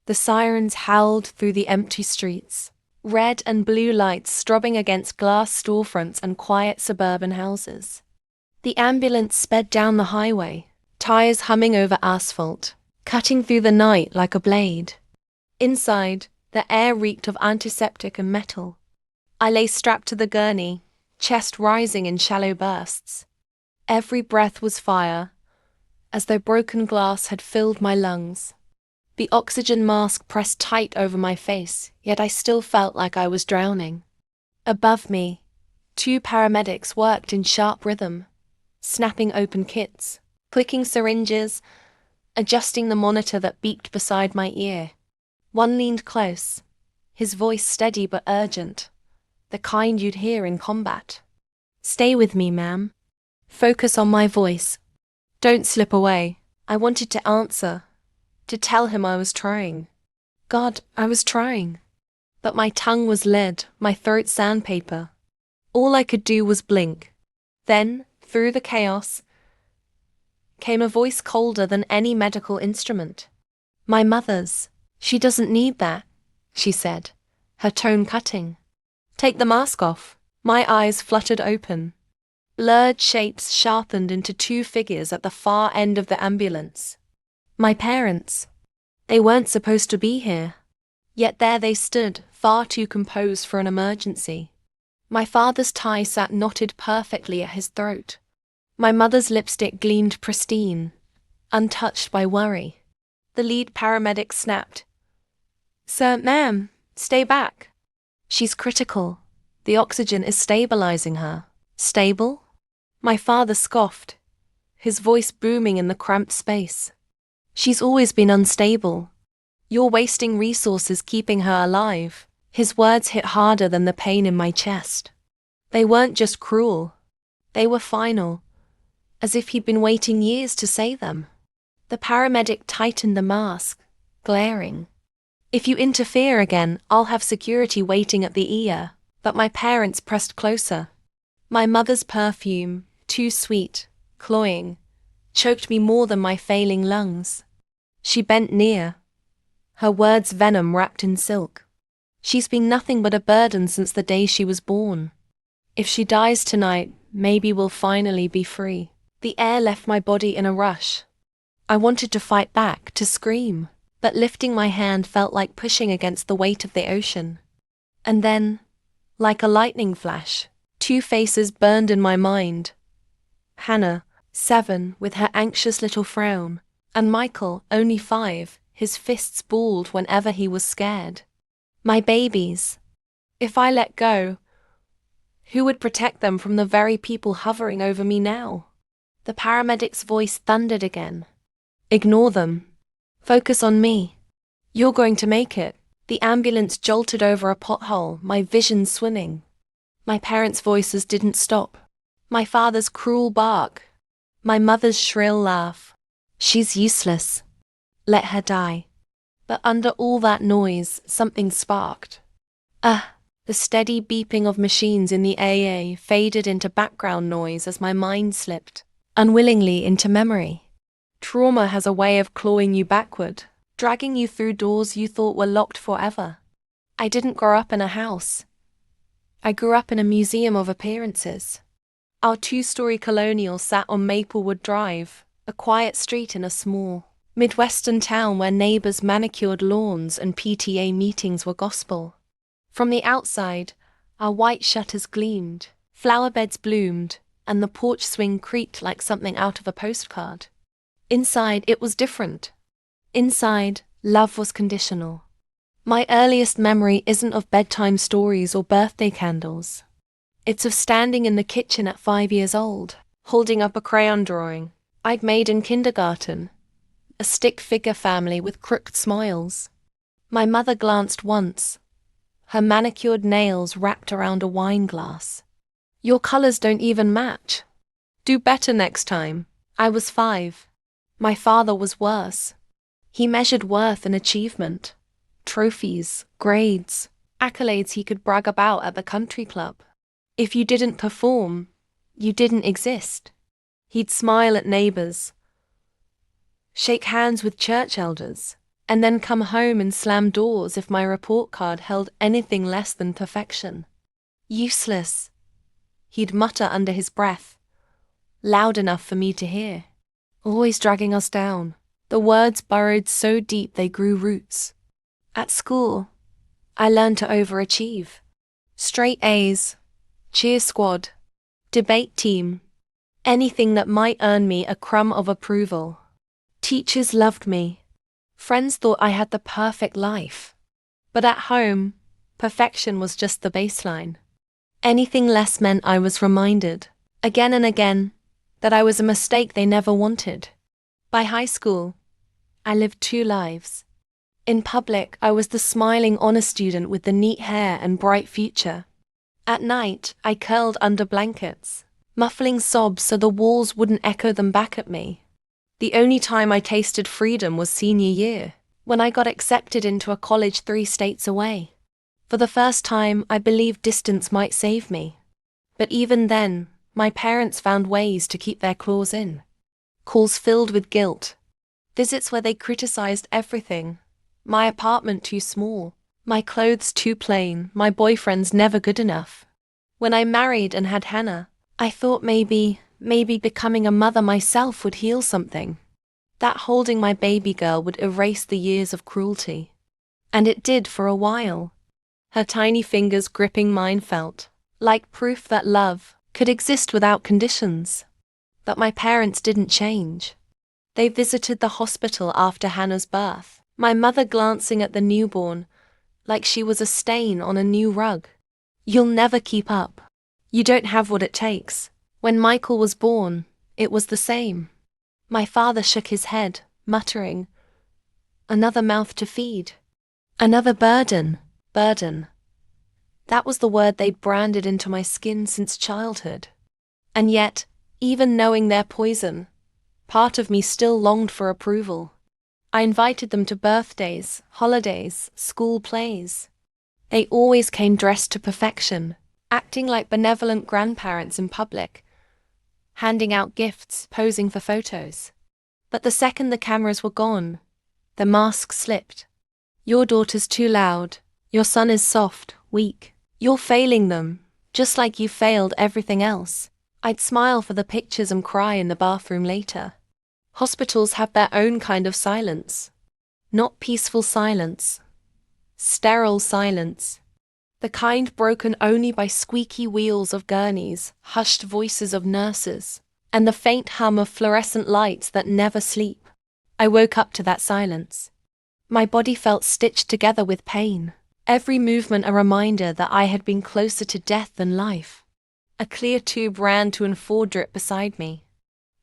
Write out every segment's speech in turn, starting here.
The sirens howled through the empty streets, red and blue lights strobing against glass storefronts and quiet suburban houses. The ambulance sped down the highway, tires humming over asphalt, cutting through the night like a blade. Inside, the air reeked of antiseptic and metal. I lay strapped to the gurney, chest rising in shallow bursts. Every breath was fire, as though broken glass had filled my lungs. The oxygen mask pressed tight over my face, yet I still felt like I was drowning. Above me, 2 paramedics worked in sharp rhythm, snapping open kits, clicking syringes, adjusting the monitor that beeped beside my ear. One leaned close, his voice steady but urgent, the kind you'd hear in combat. "Stay with me, ma'am. Focus on my voice. Don't slip away." I wanted to answer, to tell him I was trying. God, I was trying. But my tongue was lead, my throat sandpaper. All I could do was blink. Then, through the chaos, came a voice colder than any medical instrument. My mother's. "She doesn't need that," she said, her tone cutting. "Take the mask off." My eyes fluttered open. Blurred shapes sharpened into 2 figures at the far end of the ambulance. My parents. They weren't supposed to be here. Yet there they stood, far too composed for an emergency. My father's tie sat knotted perfectly at his throat. My mother's lipstick gleamed pristine, untouched by worry. The lead paramedic snapped. "Sir, ma'am, stay back. She's critical. The oxygen is stabilizing her." "Stable?" My father scoffed, his voice booming in the cramped space. "She's always been unstable. You're wasting resources keeping her alive." His words hit harder than the pain in my chest. They weren't just cruel. They were final, as if he'd been waiting years to say them. The paramedic tightened the mask, glaring. "If you interfere again, I'll have security waiting at the ear." But my parents pressed closer. My mother's perfume, too sweet, cloying, choked me more than my failing lungs. She bent near, her words venom wrapped in silk. "She's been nothing but a burden since the day she was born. If she dies tonight, maybe we'll finally be free." The air left my body in a rush. I wanted to fight back, to scream, but lifting my hand felt like pushing against the weight of the ocean. And then, like a lightning flash, 2 faces burned in my mind. Hannah, 7, with her anxious little frown, and Michael, only 5, his fists balled whenever he was scared. My babies. If I let go, who would protect them from the very people hovering over me now? The paramedic's voice thundered again. "Ignore them. Focus on me. You're going to make it." The ambulance jolted over a pothole, my vision swimming. My parents' voices didn't stop. My father's cruel bark. My mother's shrill laugh. "She's useless. Let her die." But under all that noise, something sparked. The steady beeping of machines in the AA faded into background noise as my mind slipped, unwillingly, into memory. Trauma has a way of clawing you backward, dragging you through doors you thought were locked forever. I didn't grow up in a house. I grew up in a museum of appearances. Our 2-story colonial sat on Maplewood Drive, a quiet street in a small, Midwestern town where neighbors manicured lawns and PTA meetings were gospel. From the outside, our white shutters gleamed, flower beds bloomed, and the porch swing creaked like something out of a postcard. Inside, it was different. Inside, love was conditional. My earliest memory isn't of bedtime stories or birthday candles. It's of standing in the kitchen at 5 years old, holding up a crayon drawing I'd made in kindergarten, a stick figure family with crooked smiles. My mother glanced once, her manicured nails wrapped around a wine glass. "Your colors don't even match. Do better next time." I was 5. My father was worse. He measured worth in achievement, trophies, grades, accolades he could brag about at the country club. If you didn't perform, you didn't exist. He'd smile at neighbors, shake hands with church elders, and then come home and slam doors if my report card held anything less than perfection. Useless, he'd mutter under his breath, loud enough for me to hear. Always dragging us down, the words burrowed so deep they grew roots. At school, I learned to overachieve. Straight A's, cheer squad, debate team, anything that might earn me a crumb of approval. Teachers loved me. Friends thought I had the perfect life. But at home, perfection was just the baseline. Anything less meant I was reminded, again and again, that I was a mistake they never wanted. By high school, I lived two lives. In public, I was the smiling honor student with the neat hair and bright future. At night, I curled under blankets, muffling sobs so the walls wouldn't echo them back at me. The only time I tasted freedom was senior year, when I got accepted into a college 3 states away. For the first time, I believed distance might save me. But even then, my parents found ways to keep their claws in. Calls filled with guilt. Visits where they criticized everything. My apartment too small. My clothes too plain. My boyfriends never good enough. When I married and had Hannah, I thought maybe becoming a mother myself would heal something. That holding my baby girl would erase the years of cruelty. And it did for a while. Her tiny fingers gripping mine felt like proof that love could exist without conditions. But my parents didn't change. They visited the hospital after Hannah's birth, my mother glancing at the newborn like she was a stain on a new rug. You'll never keep up. You don't have what it takes. When Michael was born, it was the same. My father shook his head, muttering, another mouth to feed. Another burden. That was the word they'd branded into my skin since childhood. And yet, even knowing their poison, part of me still longed for approval. I invited them to birthdays, holidays, school plays. They always came dressed to perfection, acting like benevolent grandparents in public, handing out gifts, posing for photos. But the second the cameras were gone, the mask slipped. Your daughter's too loud. Your son is soft, weak. You're failing them, just like you failed everything else. I'd smile for the pictures and cry in the bathroom later. Hospitals have their own kind of silence. Not peaceful silence. Sterile silence. The kind broken only by squeaky wheels of gurneys, hushed voices of nurses, and the faint hum of fluorescent lights that never sleep. I woke up to that silence. My body felt stitched together with pain. Every movement a reminder that I had been closer to death than life. A clear tube ran to an 4 drip beside me.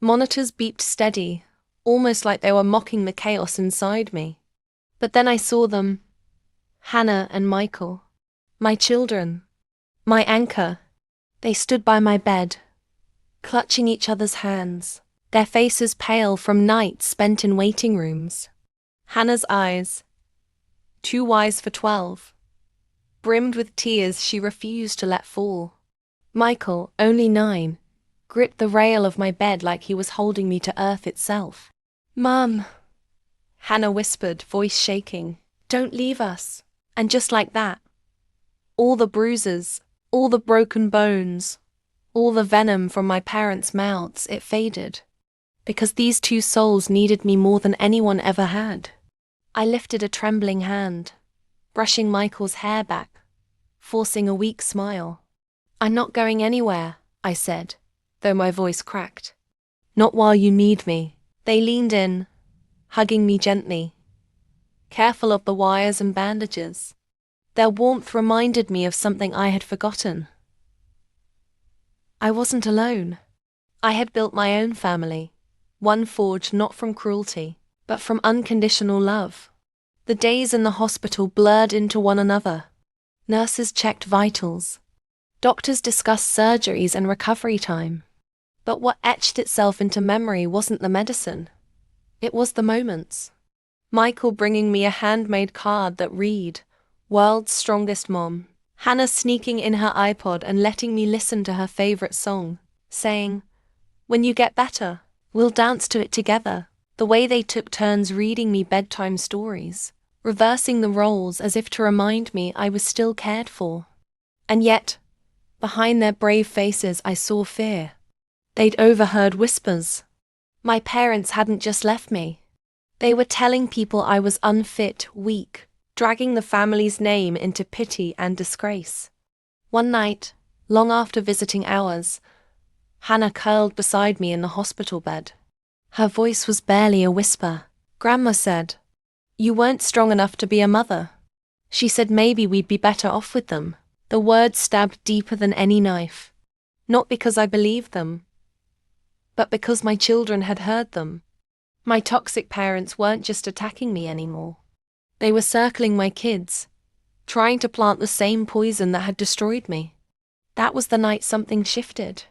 Monitors beeped steady, almost like they were mocking the chaos inside me. But then I saw them. Hannah and Michael. My children. My anchor. They stood by my bed, clutching each other's hands, their faces pale from nights spent in waiting rooms. Hannah's eyes, too wise for 12, brimmed with tears she refused to let fall. Michael, only 9, gripped the rail of my bed like he was holding me to earth itself. "Mum," Hannah whispered, voice shaking, "don't leave us." And just like that, all the bruises, all the broken bones, all the venom from my parents' mouths, it faded. Because these 2 souls needed me more than anyone ever had. I lifted a trembling hand, brushing Michael's hair back, forcing a weak smile. "I'm not going anywhere," I said, though my voice cracked. "Not while you need me." They leaned in, hugging me gently, careful of the wires and bandages. Their warmth reminded me of something I had forgotten. I wasn't alone. I had built my own family, one forged not from cruelty, but from unconditional love. The days in the hospital blurred into one another. Nurses checked vitals. Doctors discussed surgeries and recovery time. But what etched itself into memory wasn't the medicine. It was the moments. Michael bringing me a handmade card that read, "World's Strongest Mom." Hannah sneaking in her iPod and letting me listen to her favorite song, saying, "When you get better, we'll dance to it together." The way they took turns reading me bedtime stories, reversing the roles as if to remind me I was still cared for. And yet, behind their brave faces I saw fear. They'd overheard whispers. My parents hadn't just left me. They were telling people I was unfit, weak, dragging the family's name into pity and disgrace. One night, long after visiting hours, Hannah curled beside me in the hospital bed. Her voice was barely a whisper. Grandma said, "You weren't strong enough to be a mother." She said maybe we'd be better off with them. The words stabbed deeper than any knife. Not because I believed them, but because my children had heard them. My toxic parents weren't just attacking me anymore. They were circling my kids, trying to plant the same poison that had destroyed me. That was the night something shifted.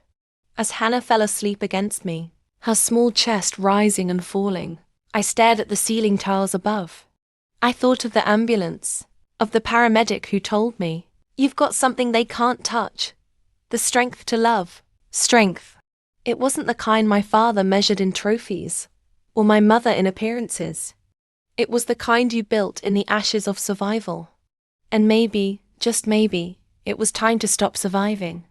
As Hannah fell asleep against me, her small chest rising and falling, I stared at the ceiling tiles above. I thought of the ambulance, of the paramedic who told me, "You've got something they can't touch. The strength to love." Strength. It wasn't the kind my father measured in trophies, or my mother in appearances. It was the kind you built in the ashes of survival. And maybe, just maybe, it was time to stop surviving.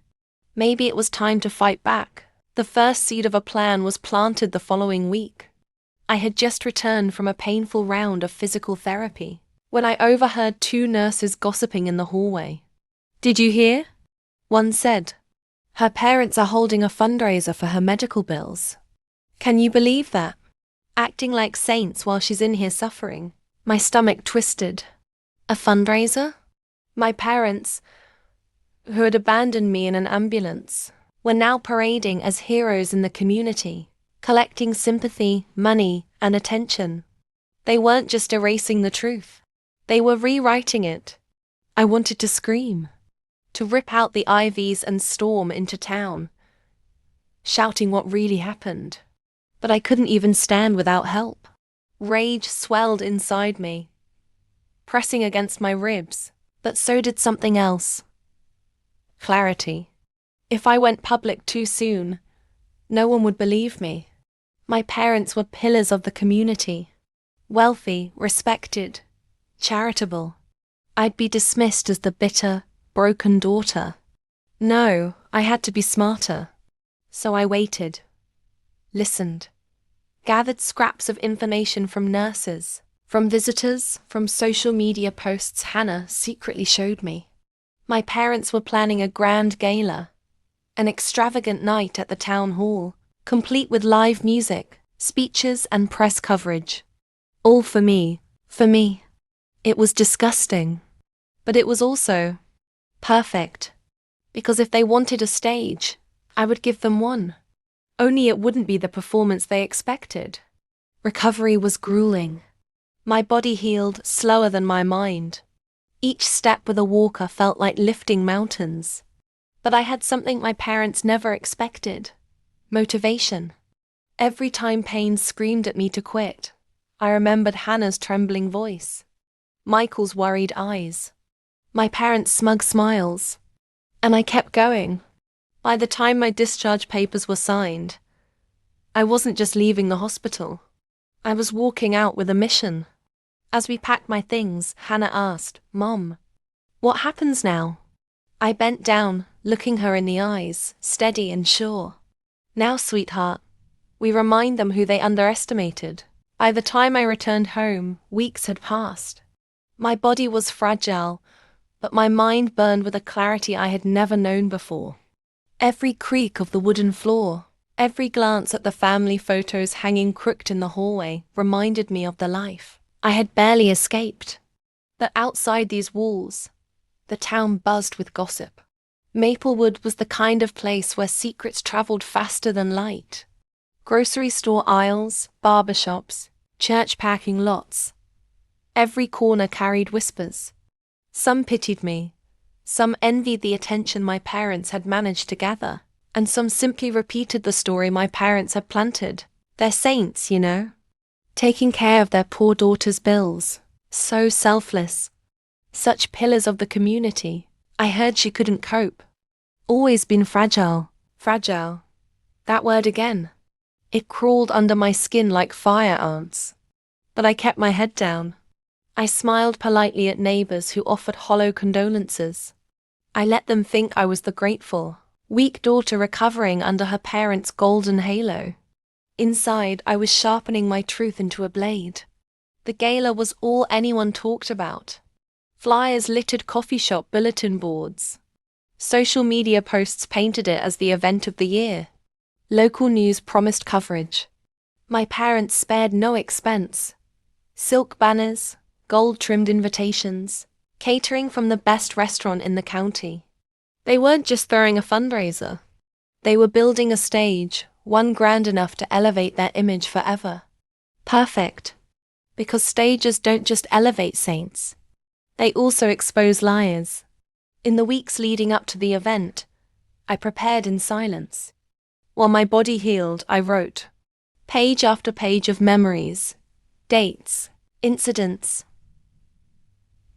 Maybe it was time to fight back. The first seed of a plan was planted the following week. I had just returned from a painful round of physical therapy, when I overheard two nurses gossiping in the hallway. "Did you hear?" One said. "Her parents are holding a fundraiser for her medical bills. Can you believe that? Acting like saints while she's in here suffering." My stomach twisted. A fundraiser? My parents, who had abandoned me in an ambulance, were now parading as heroes in the community, collecting sympathy, money, and attention. They weren't just erasing the truth. They were rewriting it. I wanted to scream, to rip out the IVs and storm into town, shouting what really happened. But I couldn't even stand without help. Rage swelled inside me, pressing against my ribs, but so did something else. Clarity. If I went public too soon, no one would believe me. My parents were pillars of the community, wealthy, respected, charitable. I'd be dismissed as the bitter, broken daughter. No, I had to be smarter. So I waited, listened, gathered scraps of information from nurses, from visitors, from social media posts Hannah secretly showed me. My parents were planning a grand gala, an extravagant night at the town hall, complete with live music, speeches and press coverage. All for me, for me. It was disgusting, but it was also perfect, because if they wanted a stage, I would give them one. Only it wouldn't be the performance they expected. Recovery was grueling. My body healed slower than my mind. Each step with a walker felt like lifting mountains. But I had something my parents never expected: motivation. Every time pain screamed at me to quit, I remembered Hannah's trembling voice, Michael's worried eyes, my parents' smug smiles, and I kept going. By the time my discharge papers were signed, I wasn't just leaving the hospital. I was walking out with a mission. As we packed my things, Hannah asked, "Mom, what happens now?" I bent down, looking her in the eyes, steady and sure. "Now, sweetheart, we remind them who they underestimated." By the time I returned home, weeks had passed. My body was fragile, but my mind burned with a clarity I had never known before. Every creak of the wooden floor, every glance at the family photos hanging crooked in the hallway reminded me of the life I had barely escaped. But outside these walls, the town buzzed with gossip. Maplewood was the kind of place where secrets traveled faster than light. Grocery store aisles, barber shops, church parking lots. Every corner carried whispers. Some pitied me, some envied the attention my parents had managed to gather, and some simply repeated the story my parents had planted. They're saints, you know, taking care of their poor daughter's bills. So selfless. Such pillars of the community. I heard she couldn't cope. Always been fragile. Fragile. That word again. It crawled under my skin like fire ants. But I kept my head down. I smiled politely at neighbors who offered hollow condolences. I let them think I was the grateful, weak daughter recovering under her parents' golden halo. Inside, I was sharpening my truth into a blade. The gala was all anyone talked about. Flyers littered coffee shop bulletin boards. Social media posts painted it as the event of the year. Local news promised coverage. My parents spared no expense. Silk banners, gold-trimmed invitations, catering from the best restaurant in the county. They weren't just throwing a fundraiser. They were building a stage, one grand enough to elevate their image forever. Perfect. Because stages don't just elevate saints. They also expose liars. In the weeks leading up to the event, I prepared in silence. While my body healed, I wrote. Page after page of memories, dates, incidents.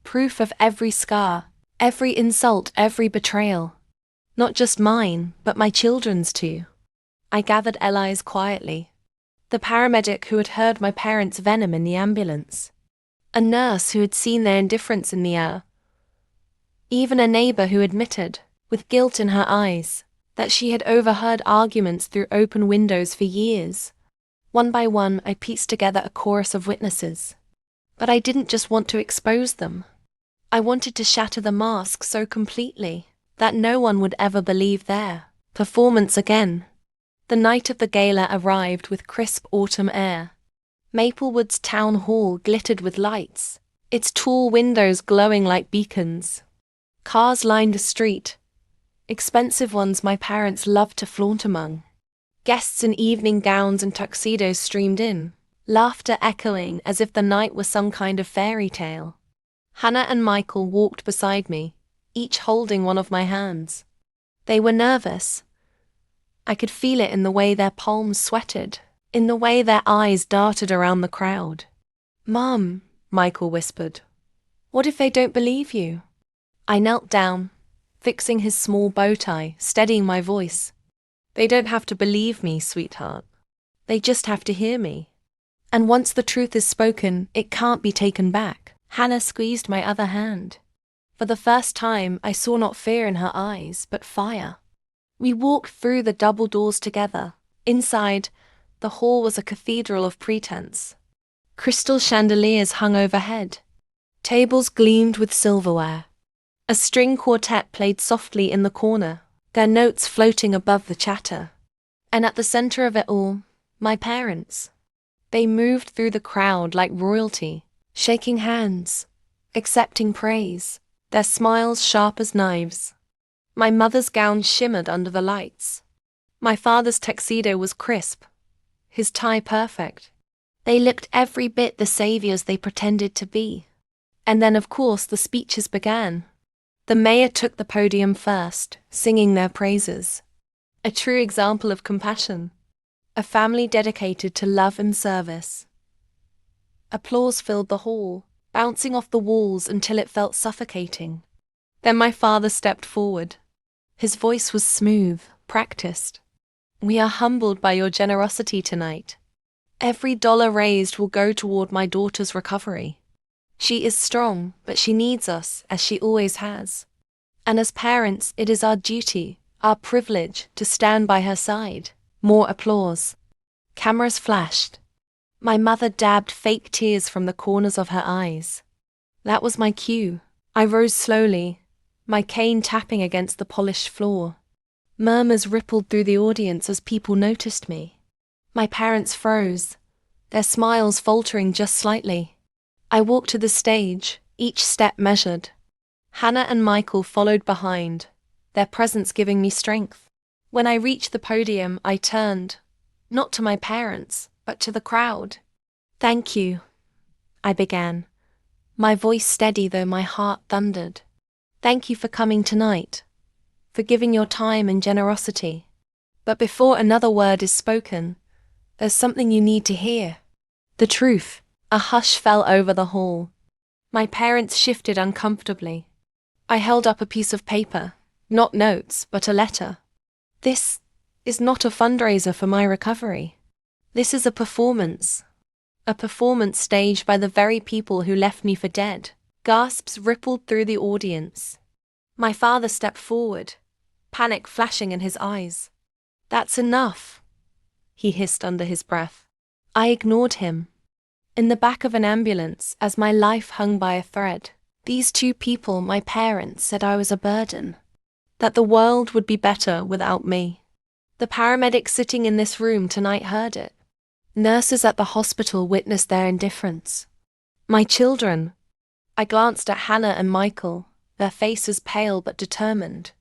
Proof of every scar, every insult, every betrayal. Not just mine, but my children's too. I gathered allies quietly. The paramedic who had heard my parents' venom in the ambulance. A nurse who had seen their indifference in the air. Even a neighbor who admitted, with guilt in her eyes, that she had overheard arguments through open windows for years. One by one, I pieced together a chorus of witnesses. But I didn't just want to expose them. I wanted to shatter the mask so completely that no one would ever believe their performance again. The night of the gala arrived with crisp autumn air. Maplewood's town hall glittered with lights, its tall windows glowing like beacons. Cars lined the street, expensive ones my parents loved to flaunt among. Guests in evening gowns and tuxedos streamed in, laughter echoing as if the night was some kind of fairy tale. Hannah and Michael walked beside me, each holding one of my hands. They were nervous. I could feel it in the way their palms sweated, in the way their eyes darted around the crowd. "Mom," Michael whispered, "what if they don't believe you?" I knelt down, fixing his small bow tie, steadying my voice. "They don't have to believe me, sweetheart. They just have to hear me. And once the truth is spoken, it can't be taken back." Hannah squeezed my other hand. For the first time, I saw not fear in her eyes, but fire. We walked through the double doors together. Inside, the hall was a cathedral of pretense. Crystal chandeliers hung overhead. Tables gleamed with silverware. A string quartet played softly in the corner, their notes floating above the chatter. And at the center of it all, my parents. They moved through the crowd like royalty, shaking hands, accepting praise, their smiles sharp as knives. My mother's gown shimmered under the lights. My father's tuxedo was crisp, his tie perfect. They looked every bit the saviors they pretended to be. And then, of course, the speeches began. The mayor took the podium first, singing their praises. A true example of compassion. A family dedicated to love and service. Applause filled the hall, bouncing off the walls until it felt suffocating. Then my father stepped forward. His voice was smooth, practiced. "We are humbled by your generosity tonight. Every dollar raised will go toward my daughter's recovery. She is strong, but she needs us, as she always has. And as parents, it is our duty, our privilege, to stand by her side." More applause. Cameras flashed. My mother dabbed fake tears from the corners of her eyes. That was my cue. I rose slowly, my cane tapping against the polished floor. Murmurs rippled through the audience as people noticed me. My parents froze, their smiles faltering just slightly. I walked to the stage, each step measured. Hannah and Michael followed behind, their presence giving me strength. When I reached the podium, I turned, not to my parents, but to the crowd. "Thank you," I began, my voice steady though my heart thundered. "Thank you for coming tonight, for giving your time and generosity. But before another word is spoken, there's something you need to hear. The truth." A hush fell over the hall. My parents shifted uncomfortably. I held up a piece of paper, not notes, but a letter. "This is not a fundraiser for my recovery. This is a performance. A performance staged by the very people who left me for dead. Gasps rippled through the audience. My father stepped forward, panic flashing in his eyes. "That's enough," he hissed under his breath. I ignored him. In the back of an ambulance, as my life hung by a thread, these two people, my parents, said I was a burden. That the world would be better without me. The paramedics sitting in this room tonight heard it. Nurses at the hospital witnessed their indifference. My children. I glanced at Hannah and Michael, their faces pale but determined.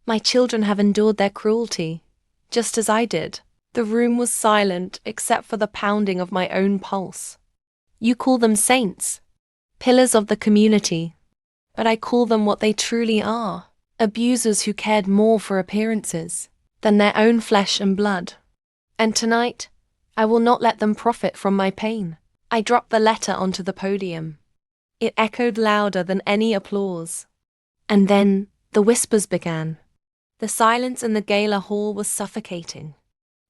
My children have endured their cruelty, just as I did. The room was silent except for the pounding of my own pulse. You call them saints, pillars of the community, but I call them what they truly are, abusers who cared more for appearances than their own flesh and blood. And tonight, I will not let them profit from my pain. I dropped the letter onto the podium. It echoed louder than any applause. And then, the whispers began. The silence in the gala hall was suffocating.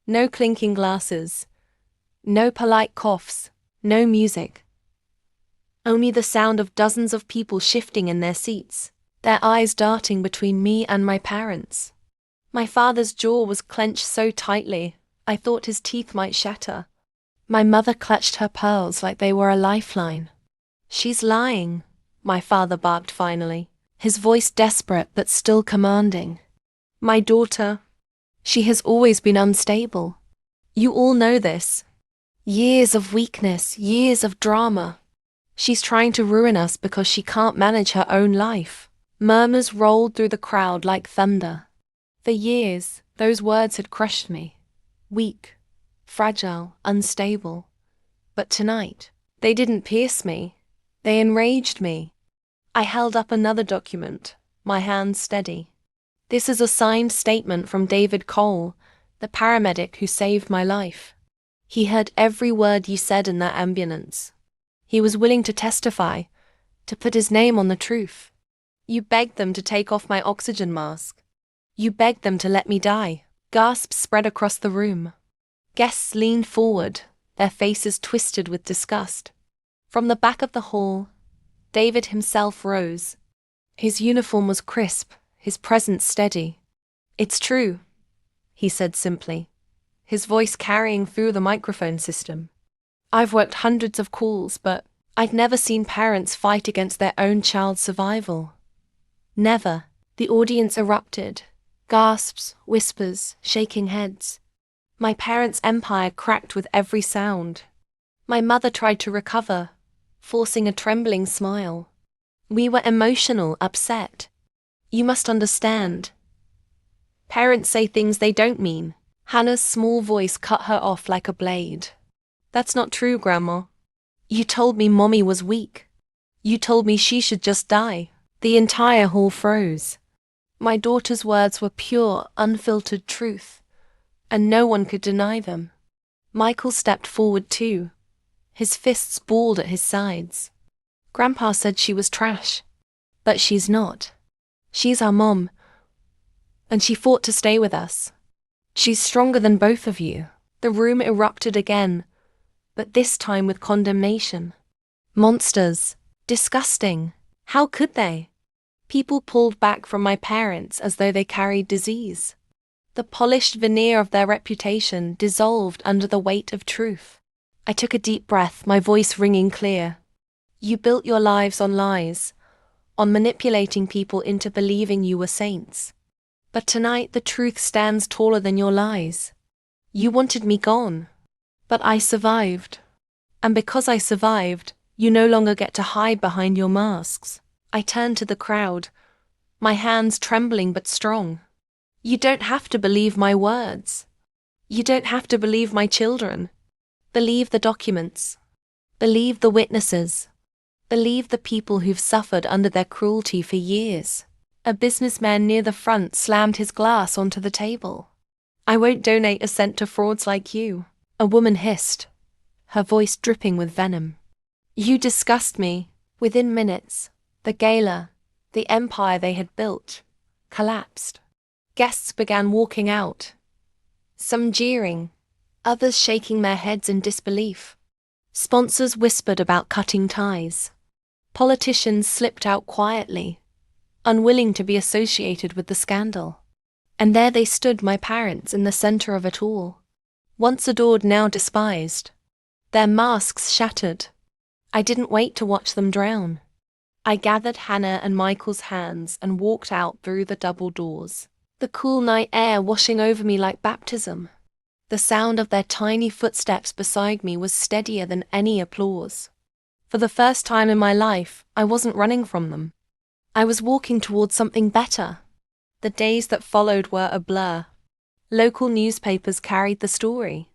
No clinking glasses, no polite coughs, no music. Only the sound of dozens of people shifting in their seats, their eyes darting between me and my parents. My father's jaw was clenched so tightly, I thought his teeth might shatter. My mother clutched her pearls like they were a lifeline. "She's lying," my father barked finally, his voice desperate but still commanding. "My daughter, she has always been unstable. You all know this. Years of weakness, years of drama. She's trying to ruin us because she can't manage her own life." Murmurs rolled through the crowd like thunder. For years, those words had crushed me. Weak, fragile, unstable. But tonight, they didn't pierce me. They enraged me. I held up another document, my hands steady. "This is a signed statement from David Cole, the paramedic who saved my life. He heard every word you said in that ambulance. He was willing to testify, to put his name on the truth. You begged them to take off my oxygen mask. You begged them to let me die." Gasps spread across the room. Guests leaned forward, their faces twisted with disgust. From the back of the hall, David himself rose. His uniform was crisp, his presence steady. "It's true," he said simply, his voice carrying through the microphone system. "I've worked hundreds of calls, but I've never seen parents fight against their own child's survival. Never." The audience erupted. Gasps, whispers, shaking heads. My parents' empire cracked with every sound. My mother tried to recover, forcing a trembling smile. We were emotional, upset. "You must understand. Parents say things they don't mean." Hannah's small voice cut her off like a blade. "That's not true, Grandma. You told me Mommy was weak. You told me she should just die." The entire hall froze. My daughter's words were pure, unfiltered truth, and no one could deny them. Michael stepped forward too, his fists balled at his sides. "Grandpa said she was trash. But she's not. She's our mom, and she fought to stay with us. She's stronger than both of you." The room erupted again, but this time with condemnation. "Monsters. Disgusting. How could they?" People pulled back from my parents as though they carried disease. The polished veneer of their reputation dissolved under the weight of truth. I took a deep breath, my voice ringing clear. "You built your lives on lies, on manipulating people into believing you were saints. But tonight the truth stands taller than your lies. You wanted me gone. But I survived. And because I survived, you no longer get to hide behind your masks." I turned to the crowd, my hands trembling but strong. "You don't have to believe my words. You don't have to believe my children. Believe the documents. Believe the witnesses. Believe the people who've suffered under their cruelty for years." A businessman near the front slammed his glass onto the table. "I won't donate a cent to frauds like you," a woman hissed, her voice dripping with venom. "You disgust me." Within minutes, the gala, the empire they had built, collapsed. Guests began walking out, some jeering, others shaking their heads in disbelief. Sponsors whispered about cutting ties. Politicians slipped out quietly, unwilling to be associated with the scandal. And there they stood, my parents, in the center of it all. Once adored, now despised. Their masks shattered. I didn't wait to watch them drown. I gathered Hannah and Michael's hands and walked out through the double doors. The cool night air washing over me like baptism. The sound of their tiny footsteps beside me was steadier than any applause. For the first time in my life, I wasn't running from them. I was walking towards something better. The days that followed were a blur. Local newspapers carried the story.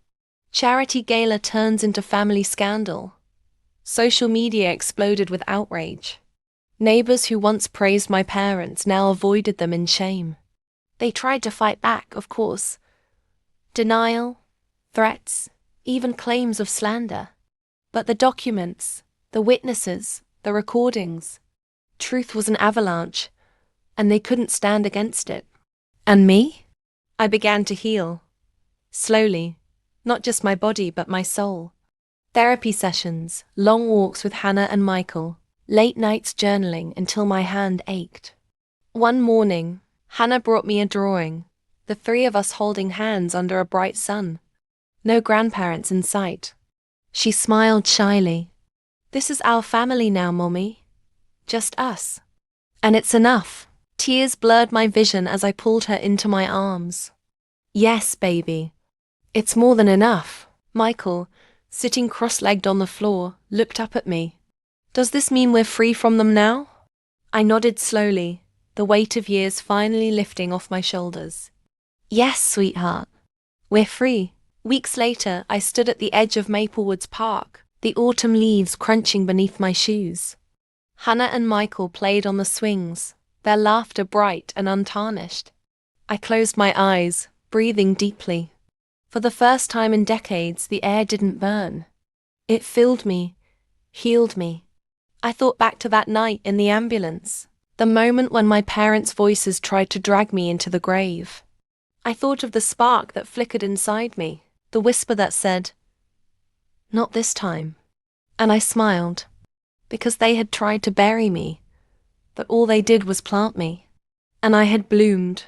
Charity gala turns into family scandal. Social media exploded with outrage. Neighbors who once praised my parents now avoided them in shame. They tried to fight back, of course. Denial, threats, even claims of slander. But the documents, the witnesses, the recordings, truth was an avalanche, and they couldn't stand against it. And me? I began to heal. Slowly, not just my body but my soul. Therapy sessions, long walks with Hannah and Michael, late nights journaling until my hand ached. One morning, Hannah brought me a drawing, the three of us holding hands under a bright sun. No grandparents in sight. She smiled shyly. "This is our family now, Mommy. Just us. And it's enough." Tears blurred my vision as I pulled her into my arms. "Yes, baby. It's more than enough." Michael, sitting cross-legged on the floor, looked up at me. "Does this mean we're free from them now?" I nodded slowly, the weight of years finally lifting off my shoulders. "Yes, sweetheart. We're free." Weeks later, I stood at the edge of Maplewoods Park, the autumn leaves crunching beneath my shoes. Hannah and Michael played on the swings, their laughter bright and untarnished. I closed my eyes, breathing deeply. For the first time in decades, the air didn't burn. It filled me, healed me. I thought back to that night in the ambulance, the moment when my parents' voices tried to drag me into the grave. I thought of the spark that flickered inside me, the whisper that said, "Not this time." And I smiled, because they had tried to bury me, but all they did was plant me. And I had bloomed,